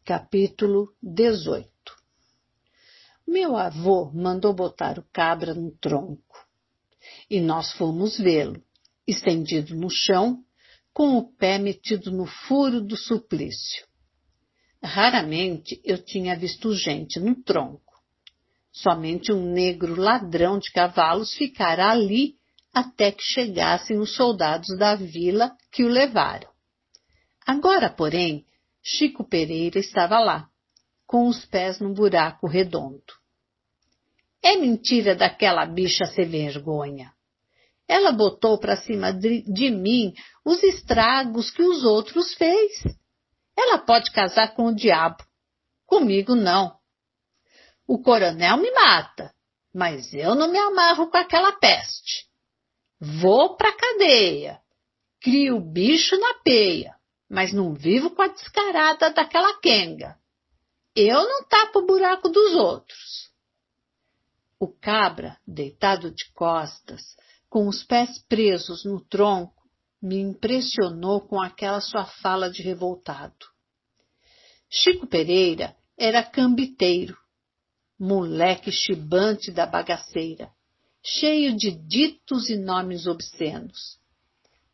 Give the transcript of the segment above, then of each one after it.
Capítulo 18. Meu avô mandou botar o cabra no tronco, e nós fomos vê-lo, estendido no chão, com o pé metido no furo do suplício. Raramente eu tinha visto gente no tronco. Somente um negro ladrão de cavalos ficara ali até que chegassem os soldados da vila que o levaram. Agora, porém, Chico Pereira estava lá, com os pés num buraco redondo. É mentira daquela bicha sem vergonha. Ela botou para cima de mim os estragos que os outros fez. Ela pode casar com o diabo. Comigo não. O coronel me mata, mas eu não me amarro com aquela peste. Vou pra cadeia. Crio o bicho na peia, mas não vivo com a descarada daquela quenga. Eu não tapo o buraco dos outros. O cabra, deitado de costas, com os pés presos no tronco, me impressionou com aquela sua fala de revoltado. Chico Pereira era cambiteiro, moleque chibante da bagaceira, cheio de ditos e nomes obscenos.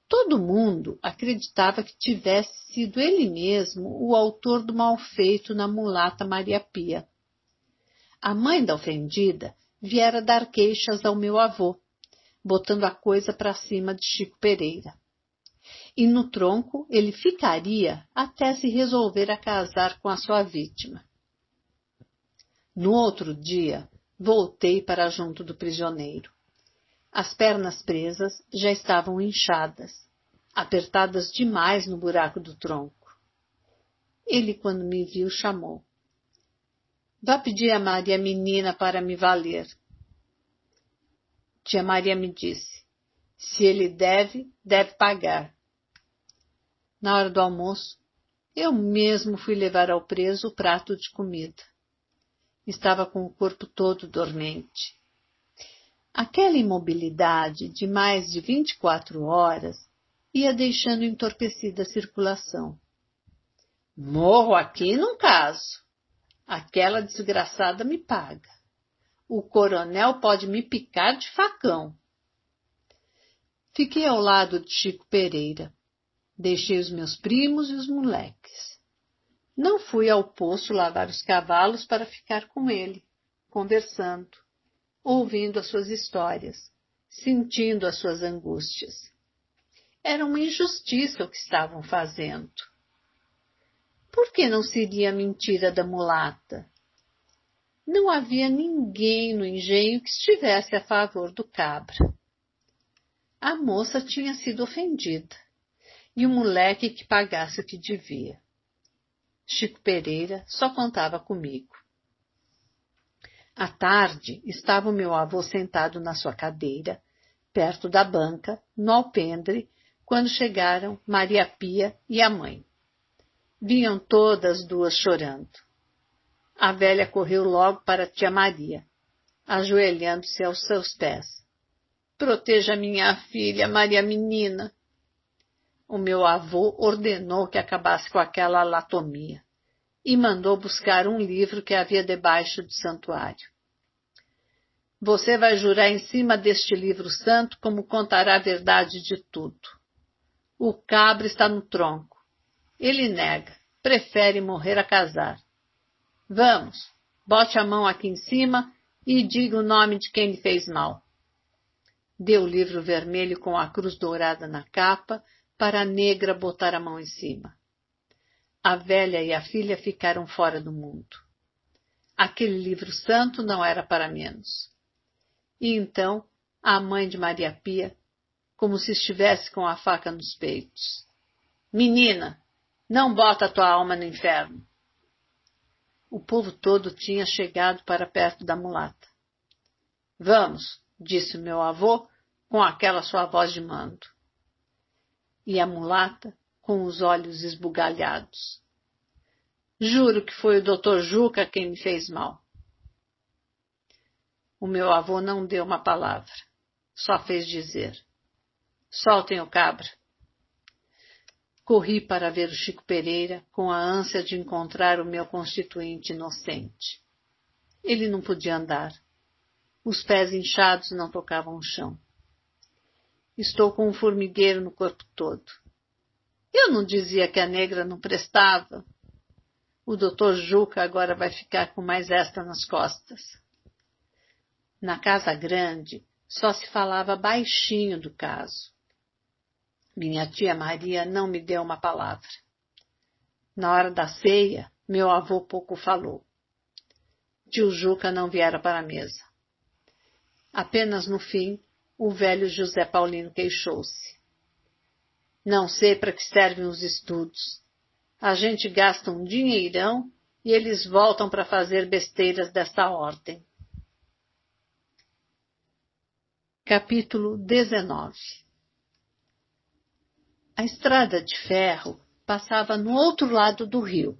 Todo mundo acreditava que tivesse sido ele mesmo o autor do mal feito na mulata Maria Pia. A mãe da ofendida viera dar queixas ao meu avô, botando a coisa para cima de Chico Pereira. E no tronco ele ficaria até se resolver a casar com a sua vítima. No outro dia, voltei para junto do prisioneiro. As pernas presas já estavam inchadas, apertadas demais no buraco do tronco. Ele, quando me viu, chamou. Vá pedir a Maria Menina para me valer. Tia Maria me disse, se ele deve pagar. Na hora do almoço, eu mesmo fui levar ao preso o prato de comida. Estava com o corpo todo dormente. Aquela imobilidade de mais de 24 horas ia deixando entorpecida a circulação. Morro aqui num caso. Aquela desgraçada me paga. O coronel pode me picar de facão. Fiquei ao lado de Chico Pereira. Deixei os meus primos e os moleques. Não fui ao poço lavar os cavalos para ficar com ele, conversando, ouvindo as suas histórias, sentindo as suas angústias. Era uma injustiça o que estavam fazendo. Por que não seria a mentira da mulata? Não havia ninguém no engenho que estivesse a favor do cabra. A moça tinha sido ofendida, e o moleque que pagasse o que devia. Chico Pereira só contava comigo. À tarde, estava o meu avô sentado na sua cadeira, perto da banca, no alpendre, quando chegaram Maria Pia e a mãe. Vinham todas duas chorando. A velha correu logo para a tia Maria, ajoelhando-se aos seus pés. Proteja minha filha, Maria Menina. O meu avô ordenou que acabasse com aquela latomia e mandou buscar um livro que havia debaixo do santuário. Você vai jurar em cima deste livro santo como contará a verdade de tudo. O cabra está no tronco. Ele nega, prefere morrer a casar. Vamos, bote a mão aqui em cima e diga o nome de quem lhe fez mal. Deu o livro vermelho com a cruz dourada na capa para a negra botar a mão em cima. A velha e a filha ficaram fora do mundo. Aquele livro santo não era para menos. E então, a mãe de Maria Pia, como se estivesse com a faca nos peitos. Menina, não bota a tua alma no inferno. O povo todo tinha chegado para perto da mulata. Vamos, disse o meu avô, com aquela sua voz de mando. E a mulata, com os olhos esbugalhados. Juro que foi o doutor Juca quem me fez mal. O meu avô não deu uma palavra, só fez dizer. Soltem o cabra. Corri para ver o Chico Pereira com a ânsia de encontrar o meu constituinte inocente. Ele não podia andar. Os pés inchados não tocavam o chão. Estou com um formigueiro no corpo todo. Eu não dizia que a negra não prestava. O doutor Juca agora vai ficar com mais esta nas costas. Na casa grande, só se falava baixinho do caso. Minha tia Maria não me deu uma palavra. Na hora da ceia, meu avô pouco falou. Tio Juca não viera para a mesa. Apenas no fim, o velho José Paulino queixou-se. Não sei para que servem os estudos. A gente gasta um dinheirão e eles voltam para fazer besteiras desta ordem. Capítulo 19. A estrada de ferro passava no outro lado do rio.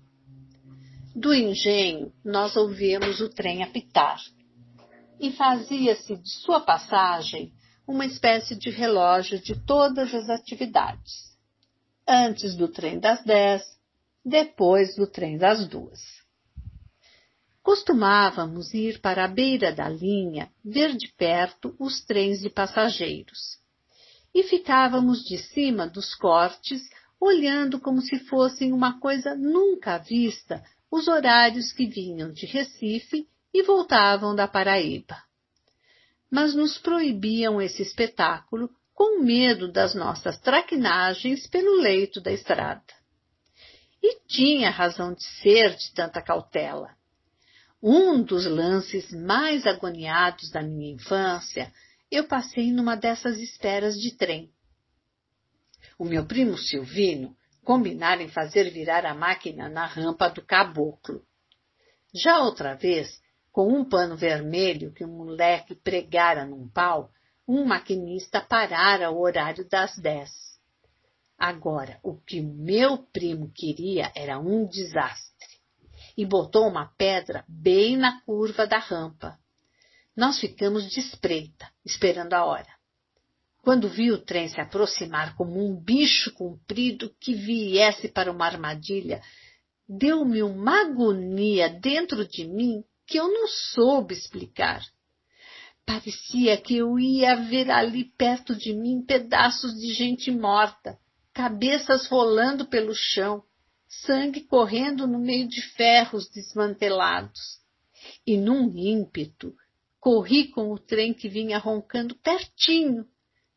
Do engenho, nós ouvíamos o trem apitar, e fazia-se de sua passagem uma espécie de relógio de todas as atividades. Antes do trem das 10, depois do trem das 2. Costumávamos ir para a beira da linha ver de perto os trens de passageiros. E ficávamos de cima dos cortes, olhando como se fossem uma coisa nunca vista os horários que vinham de Recife e voltavam da Paraíba. Mas nos proibiam esse espetáculo com medo das nossas traquinagens pelo leito da estrada. E tinha razão de ser de tanta cautela. Um dos lances mais agoniados da minha infância eu passei numa dessas esperas de trem. O meu primo Silvino combinara em fazer virar a máquina na rampa do Caboclo. Já outra vez, com um pano vermelho que um moleque pregara num pau, um maquinista parara o horário das 10. Agora, o que o meu primo queria era um desastre, e botou uma pedra bem na curva da rampa. Nós ficamos de espreita, esperando a hora. Quando vi o trem se aproximar como um bicho comprido que viesse para uma armadilha, deu-me uma agonia dentro de mim que eu não soube explicar. Parecia que eu ia ver ali perto de mim pedaços de gente morta, cabeças rolando pelo chão, sangue correndo no meio de ferros desmantelados. E num ímpeto, corri com o trem que vinha roncando pertinho,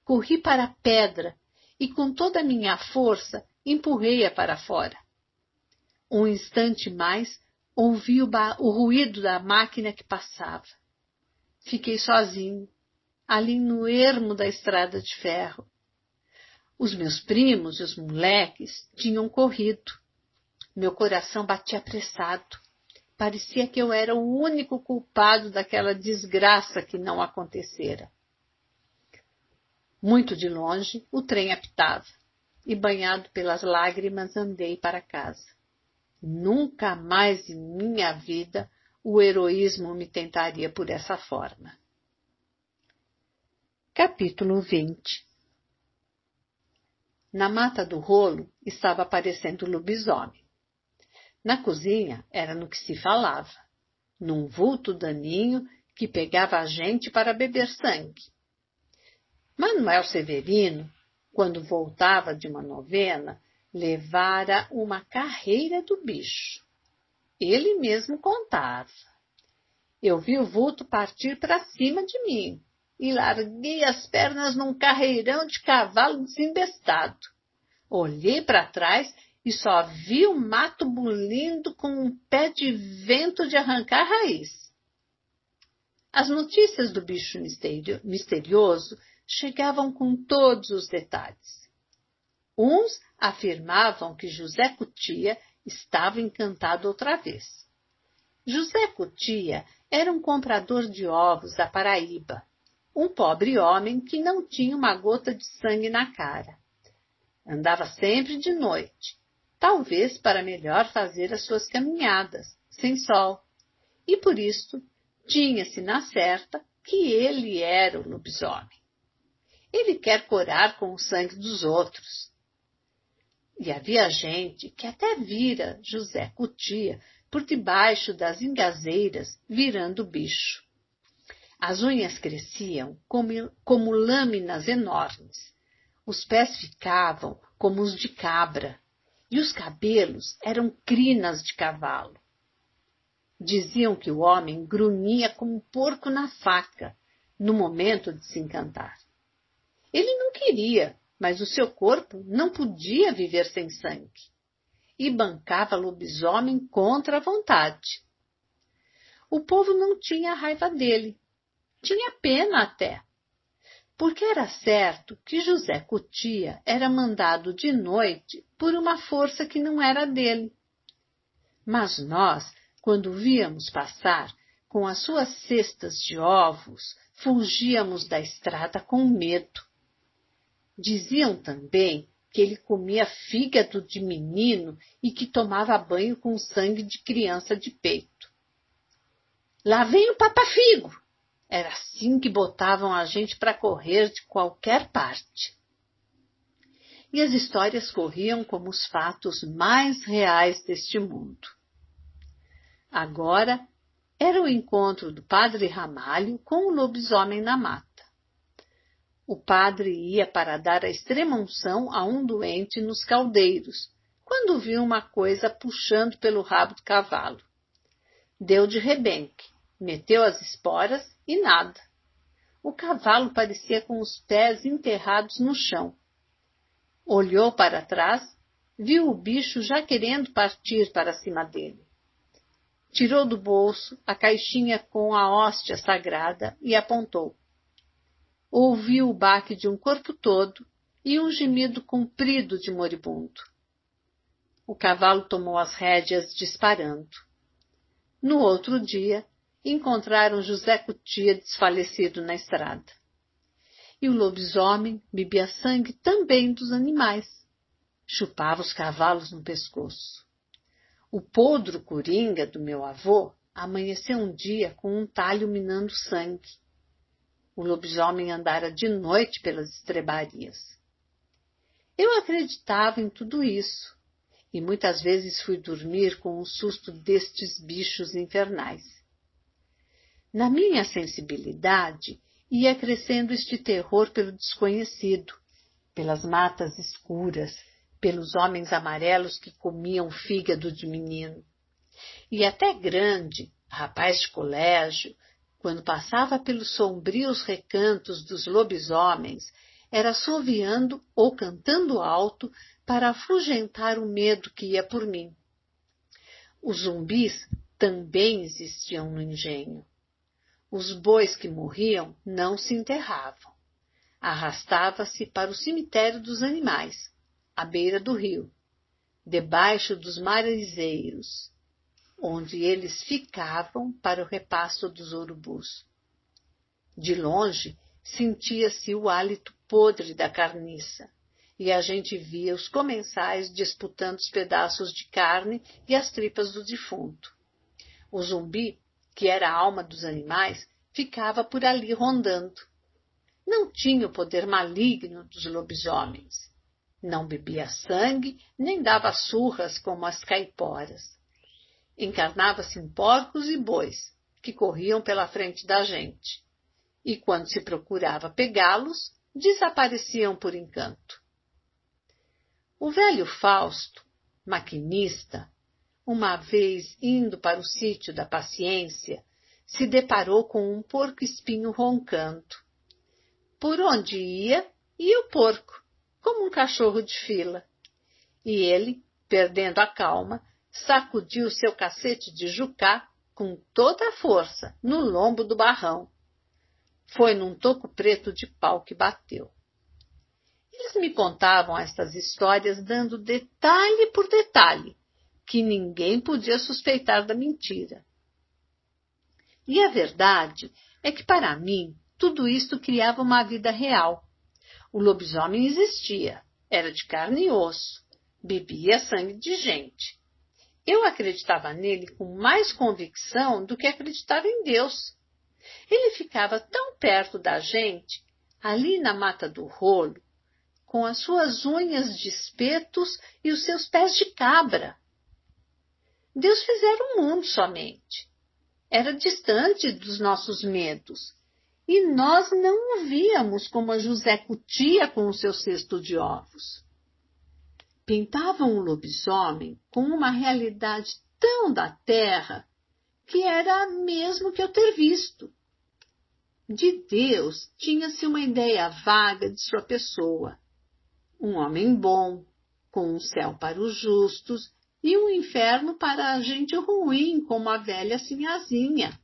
corri para a pedra e com toda a minha força empurrei-a para fora. Um instante mais, ouvi o ruído da máquina que passava. Fiquei sozinho, ali no ermo da estrada de ferro. Os meus primos e os moleques tinham corrido. Meu coração batia apressado. Parecia que eu era o único culpado daquela desgraça que não acontecera. Muito de longe, o trem apitava, e banhado pelas lágrimas andei para casa. Nunca mais em minha vida o heroísmo me tentaria por essa forma. Capítulo 20. Na mata do rolo estava aparecendo o lobisomem. Na cozinha era no que se falava, num vulto daninho que pegava a gente para beber sangue. Manuel Severino, quando voltava de uma novena, levara uma carreira do bicho. Ele mesmo contava. Eu vi o vulto partir para cima de mim e larguei as pernas num carreirão de cavalo desembestado. Olhei para trás e só vi o mato bulindo com um pé de vento de arrancar raiz. As notícias do bicho misterioso chegavam com todos os detalhes. Uns afirmavam que José Cutia estava encantado outra vez. José Cutia era um comprador de ovos da Paraíba, um pobre homem que não tinha uma gota de sangue na cara. Andava sempre de noite, talvez para melhor fazer as suas caminhadas, sem sol, e por isso tinha-se na certa que ele era o lobisomem. Ele quer corar com o sangue dos outros. E havia gente que até vira José Cutia por debaixo das engazeiras virando bicho. As unhas cresciam como lâminas enormes. Os pés ficavam como os de cabra. E os cabelos eram crinas de cavalo. Diziam que o homem grunhia como um porco na faca, no momento de se encantar. Ele não queria, mas o seu corpo não podia viver sem sangue. E bancava lobisomem contra a vontade. O povo não tinha raiva dele. Tinha pena até. Porque era certo que José Cutia era mandado de noite por uma força que não era dele. Mas nós, quando o víamos passar com as suas cestas de ovos, fugíamos da estrada com medo. Diziam também que ele comia fígado de menino e que tomava banho com sangue de criança de peito. Lá vem o papafigo! Era assim que botavam a gente para correr de qualquer parte. E as histórias corriam como os fatos mais reais deste mundo. Agora era o encontro do padre Ramalho com o lobisomem na mata. O padre ia para dar a extrema-unção a um doente nos caldeiros, quando viu uma coisa puxando pelo rabo do cavalo. Deu de rebenque, meteu as esporas e nada. O cavalo parecia com os pés enterrados no chão. Olhou para trás, viu o bicho já querendo partir para cima dele. Tirou do bolso a caixinha com a hóstia sagrada e apontou. Ouviu o baque de um corpo todo e um gemido comprido de moribundo. O cavalo tomou as rédeas disparando. No outro dia, encontraram José Cutia desfalecido na estrada. E o lobisomem bebia sangue também dos animais. Chupava os cavalos no pescoço. O podro coringa do meu avô amanheceu um dia com um talho minando sangue. O lobisomem andara de noite pelas estrebarias. Eu acreditava em tudo isso, e muitas vezes fui dormir com o susto destes bichos infernais. Na minha sensibilidade, ia crescendo este terror pelo desconhecido, pelas matas escuras, pelos homens amarelos que comiam fígado de menino. E até grande, rapaz de colégio, quando passava pelos sombrios recantos dos lobisomens, era assoviando ou cantando alto para afugentar o medo que ia por mim. Os zumbis também existiam no engenho. Os bois que morriam não se enterravam. Arrastava-se para o cemitério dos animais, à beira do rio, debaixo dos marezeiros, onde eles ficavam para o repasto dos urubus. De longe, sentia-se o hálito podre da carniça, e a gente via os comensais disputando os pedaços de carne e as tripas do defunto. O zumbi, que era a alma dos animais, ficava por ali rondando. Não tinha o poder maligno dos lobisomens. Não bebia sangue, nem dava surras como as caiporas. Encarnava-se em porcos e bois, que corriam pela frente da gente. E quando se procurava pegá-los, desapareciam por encanto. O velho Fausto, maquinista, uma vez indo para o sítio da paciência, se deparou com um porco-espinho roncando. Por onde ia o porco, como um cachorro de fila. E ele, perdendo a calma, sacudiu seu cacete de jucá com toda a força no lombo do barrão. Foi num toco preto de pau que bateu. Eles me contavam estas histórias dando detalhe por detalhe, que ninguém podia suspeitar da mentira. E a verdade é que, para mim, tudo isto criava uma vida real. O lobisomem existia, era de carne e osso, bebia sangue de gente. Eu acreditava nele com mais convicção do que acreditava em Deus. Ele ficava tão perto da gente, ali na Mata do Rolo, com as suas unhas de espetos e os seus pés de cabra. Deus fizera o mundo somente. Era distante dos nossos medos, e nós não o víamos como a José Cutia com o seu cesto de ovos. Pintavam o lobisomem com uma realidade tão da terra que era mesmo que eu ter visto. De Deus tinha-se uma ideia vaga de sua pessoa. Um homem bom, com um céu para os justos e um inferno para a gente ruim, como a velha Sinhazinha,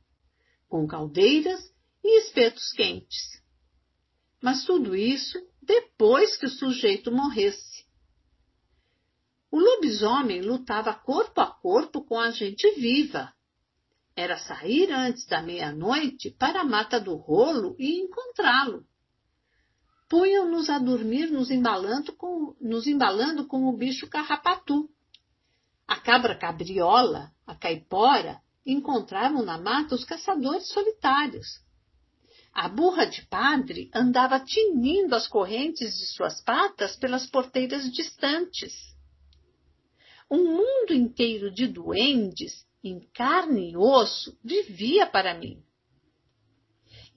com caldeiras e espetos quentes. Mas tudo isso depois que o sujeito morresse. O lobisomem lutava corpo a corpo com a gente viva. Era sair antes da meia-noite para a mata do rolo e encontrá-lo. Punham-nos a dormir nos embalando com o bicho carrapatu. A cabra cabriola, a caipora, encontravam na mata os caçadores solitários. A burra de padre andava tinindo as correntes de suas patas pelas porteiras distantes. Um mundo inteiro de duendes, em carne e osso, vivia para mim.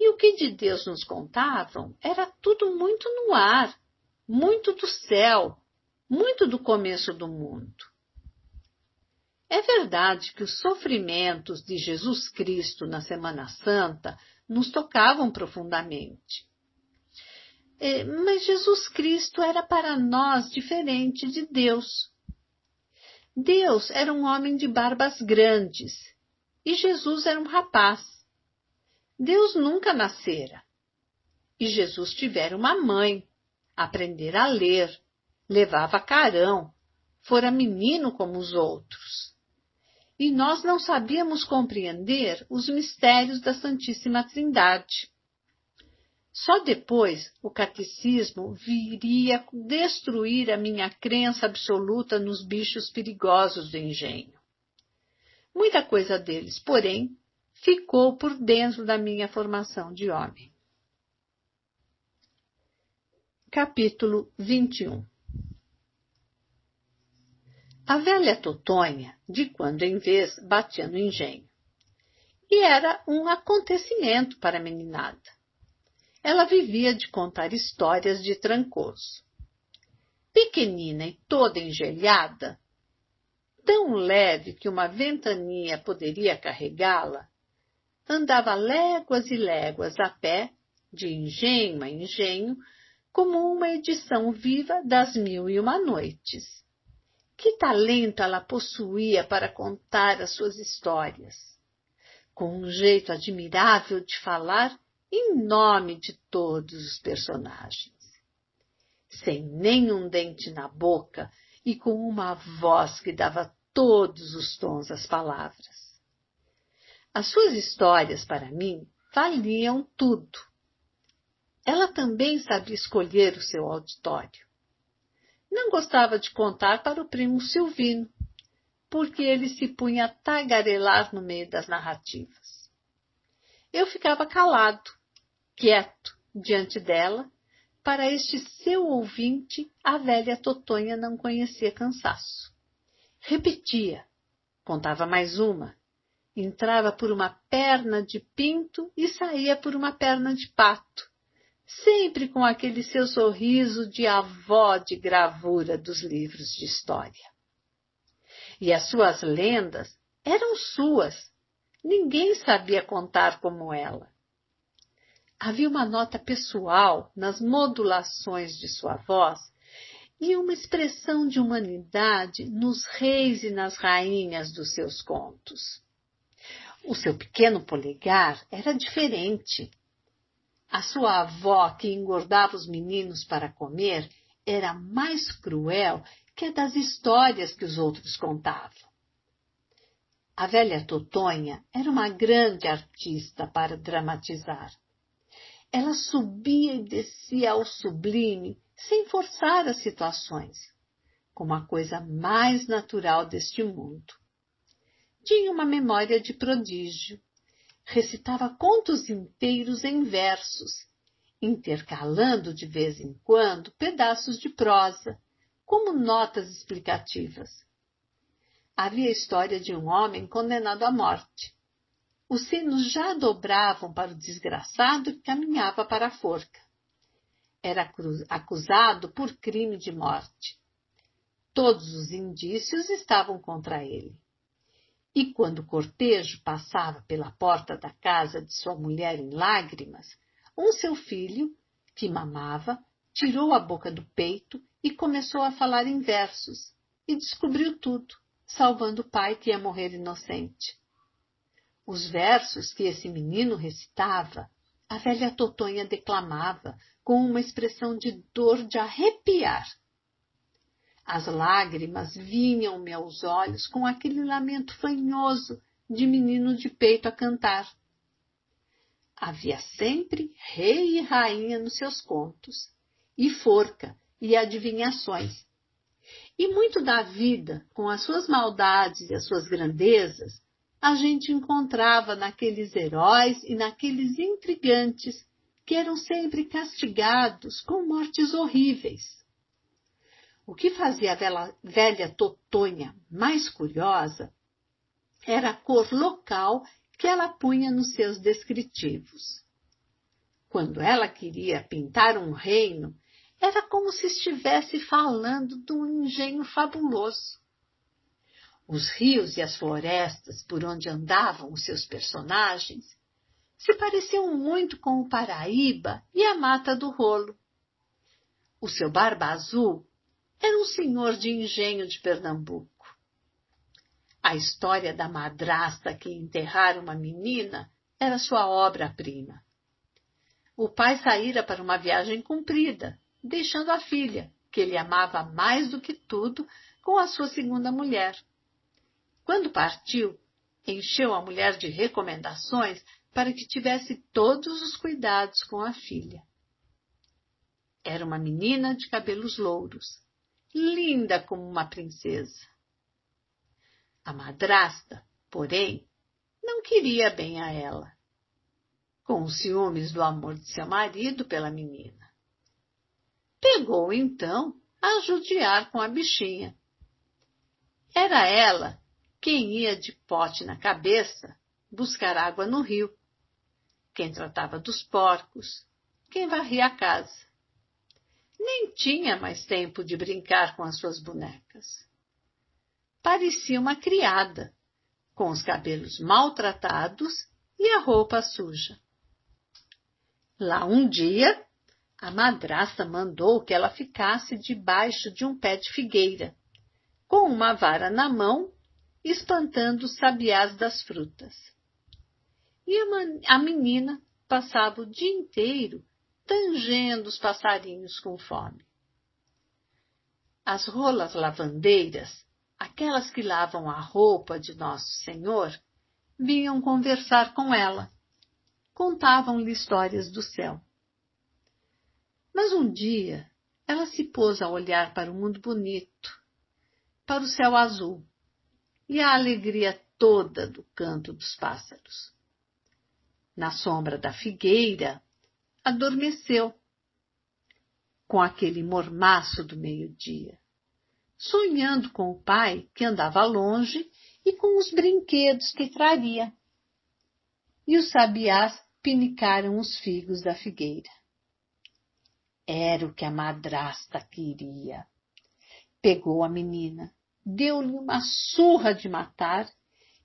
E o que de Deus nos contavam era tudo muito no ar, muito do céu, muito do começo do mundo. É verdade que os sofrimentos de Jesus Cristo na Semana Santa nos tocavam profundamente. Mas Jesus Cristo era para nós diferente de Deus. Deus era um homem de barbas grandes e Jesus era um rapaz. Deus nunca nascera e Jesus tivera uma mãe, aprendera a ler, levava carão, fora menino como os outros. E nós não sabíamos compreender os mistérios da Santíssima Trindade. Só depois o catecismo viria destruir a minha crença absoluta nos bichos perigosos do engenho. Muita coisa deles, porém, ficou por dentro da minha formação de homem. Capítulo 21. A velha Totonha, de quando em vez, batia no engenho. E era um acontecimento para a meninada. Ela vivia de contar histórias de Trancoso. Pequenina e toda engelhada, tão leve que uma ventania poderia carregá-la, andava léguas e léguas a pé, de engenho a engenho, como uma edição viva das 1001 Noites. Que talento ela possuía para contar as suas histórias! Com um jeito admirável de falar em nome de todos os personagens. Sem nenhum dente na boca e com uma voz que dava todos os tons às palavras. As suas histórias, para mim, valiam tudo. Ela também sabia escolher o seu auditório. Não gostava de contar para o primo Silvino, porque ele se punha a tagarelar no meio das narrativas. Eu ficava calado, quieto, diante dela. Para este seu ouvinte, a velha Totonha não conhecia cansaço. Repetia, contava mais uma, entrava por uma perna de pinto e saía por uma perna de pato, sempre com aquele seu sorriso de avó de gravura dos livros de história. E as suas lendas eram suas, ninguém sabia contar como ela. Havia uma nota pessoal nas modulações de sua voz e uma expressão de humanidade nos reis e nas rainhas dos seus contos. O seu pequeno polegar era diferente. A sua avó, que engordava os meninos para comer, era mais cruel que a das histórias que os outros contavam. A velha Totonha era uma grande artista para dramatizar. Ela subia e descia ao sublime, sem forçar as situações, como a coisa mais natural deste mundo. Tinha uma memória de prodígio, recitava contos inteiros em versos intercalando de vez em quando pedaços de prosa, como notas explicativas. Havia a história de um homem condenado à morte. Os sinos já dobravam para o desgraçado que caminhava para a forca. Era acusado por crime de morte. Todos os indícios estavam contra ele. E quando o cortejo passava pela porta da casa de sua mulher em lágrimas, seu filho, que mamava, tirou a boca do peito e começou a falar em versos, e descobriu tudo, salvando o pai que ia morrer inocente. Os versos que esse menino recitava, a velha Totonha declamava com uma expressão de dor de arrepiar. As lágrimas vinham-me aos olhos com aquele lamento fanhoso de menino de peito a cantar. Havia sempre rei e rainha nos seus contos, e forca e adivinhações. E muito da vida, com as suas maldades e as suas grandezas, a gente encontrava naqueles heróis e naqueles intrigantes que eram sempre castigados com mortes horríveis. O que fazia a velha Totonha mais curiosa era a cor local que ela punha nos seus descritivos. Quando ela queria pintar um reino, era como se estivesse falando de um engenho fabuloso. Os rios e as florestas por onde andavam os seus personagens se pareciam muito com o Paraíba e a Mata do Rolo. O seu Barba Azul era um senhor de engenho de Pernambuco. A história da madrasta que enterrara uma menina era sua obra-prima. O pai saíra para uma viagem comprida, deixando a filha, que ele amava mais do que tudo, com a sua segunda mulher. Quando partiu, encheu a mulher de recomendações para que tivesse todos os cuidados com a filha. Era uma menina de cabelos louros, linda como uma princesa. A madrasta, porém, não queria bem a ela, com os ciúmes do amor de seu marido pela menina. Pegou, então, a judiar com a bichinha. Era ela quem ia de pote na cabeça buscar água no rio, quem tratava dos porcos, quem varria a casa. Nem tinha mais tempo de brincar com as suas bonecas. Parecia uma criada, com os cabelos maltratados e a roupa suja. Lá um dia, a madrasta mandou que ela ficasse debaixo de um pé de figueira, com uma vara na mão, espantando os sabiás das frutas. E a menina passava o dia inteiro tangendo os passarinhos com fome. As rolas lavandeiras, aquelas que lavam a roupa de Nosso Senhor, vinham conversar com ela. Contavam-lhe histórias do céu. Mas um dia ela se pôs a olhar para o mundo bonito, para o céu azul e a alegria toda do canto dos pássaros. Na sombra da figueira, adormeceu, com aquele mormaço do meio-dia, sonhando com o pai que andava longe e com os brinquedos que traria. E os sabiás pinicaram os figos da figueira. Era o que a madrasta queria. Pegou a menina, deu-lhe uma surra de matar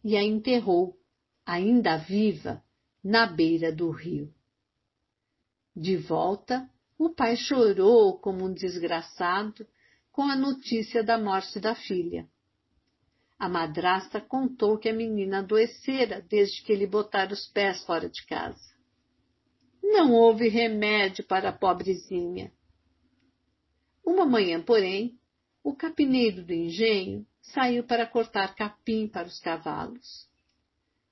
e a enterrou, ainda viva, na beira do rio. De volta, o pai chorou como um desgraçado com a notícia da morte da filha. A madrasta contou que a menina adoecera desde que ele botara os pés fora de casa. Não houve remédio para a pobrezinha. Uma manhã, porém, o capineiro do engenho saiu para cortar capim para os cavalos.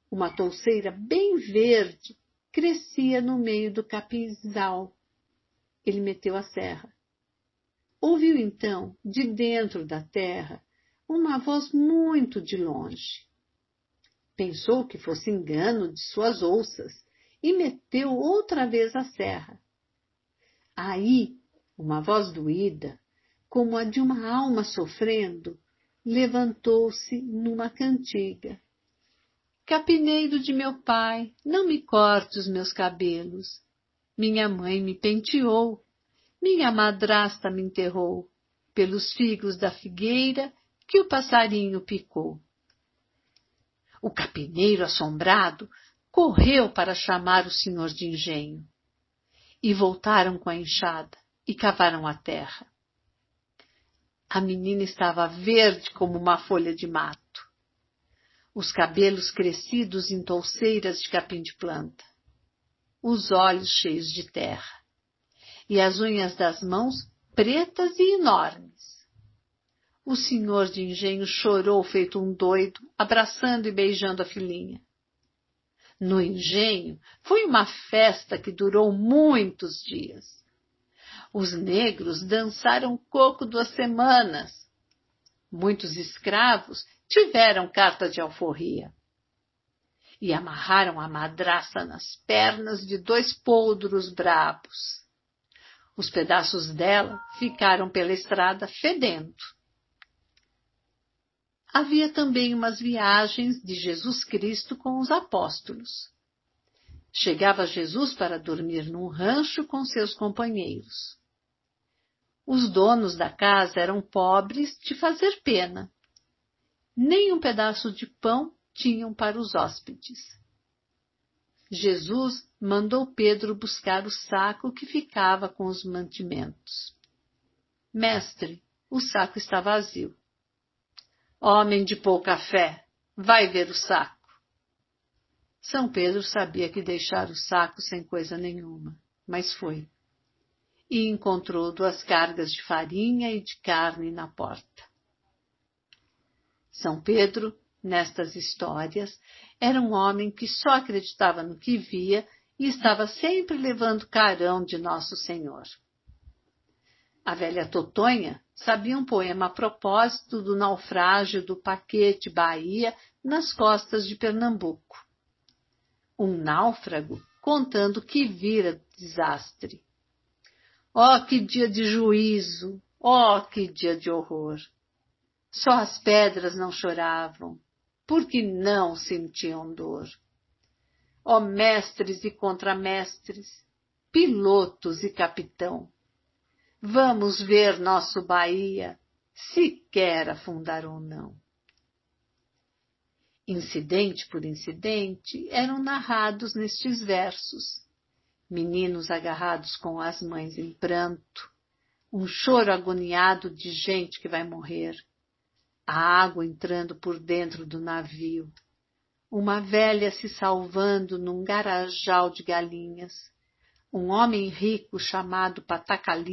Uma touceira bem verde crescia no meio do capinzal. Ele meteu a serra. Ouviu então, de dentro da terra, uma voz muito de longe. Pensou que fosse engano de suas ouças e meteu outra vez a serra. Aí, uma voz doída, como a de uma alma sofrendo, levantou-se numa cantiga. Capineiro de meu pai, não me corte os meus cabelos. Minha mãe me penteou, minha madrasta me enterrou, pelos figos da figueira que o passarinho picou. O capineiro, assombrado, correu para chamar o senhor de engenho. E voltaram com a enxada e cavaram a terra. A menina estava verde como uma folha de mato. Os cabelos crescidos em touceiras de capim de planta. Os olhos cheios de terra. E as unhas das mãos pretas e enormes. O senhor de engenho chorou feito um doido, abraçando e beijando a filhinha. No engenho foi uma festa que durou muitos dias. Os negros dançaram coco 2 semanas. Muitos escravos tiveram carta de alforria. E amarraram a madraça nas pernas de 2 poldros brabos. Os pedaços dela ficaram pela estrada fedendo. Havia também umas viagens de Jesus Cristo com os apóstolos. Chegava Jesus para dormir num rancho com seus companheiros. Os donos da casa eram pobres de fazer pena. Nem um pedaço de pão tinham para os hóspedes. Jesus mandou Pedro buscar o saco que ficava com os mantimentos. Mestre, o saco está vazio. Homem de pouca fé, vai ver o saco. São Pedro sabia que deixara o saco sem coisa nenhuma, mas foi. E encontrou 2 cargas de farinha e de carne na porta. São Pedro, nestas histórias, era um homem que só acreditava no que via e estava sempre levando carão de Nosso Senhor. A velha Totonha sabia um poema a propósito do naufrágio do Paquete, Bahia, nas costas de Pernambuco. Um náufrago contando que vira desastre. Oh, que dia de juízo! Oh, que dia de horror! Só as pedras não choravam, porque não sentiam dor. Ó mestres e contramestres, pilotos e capitão, vamos ver nosso Bahia, se quer afundar ou não. Incidente por incidente eram narrados nestes versos. Meninos agarrados com as mães em pranto, um choro agoniado de gente que vai morrer, a água entrando por dentro do navio, uma velha se salvando num garajal de galinhas, um homem rico chamado Patacali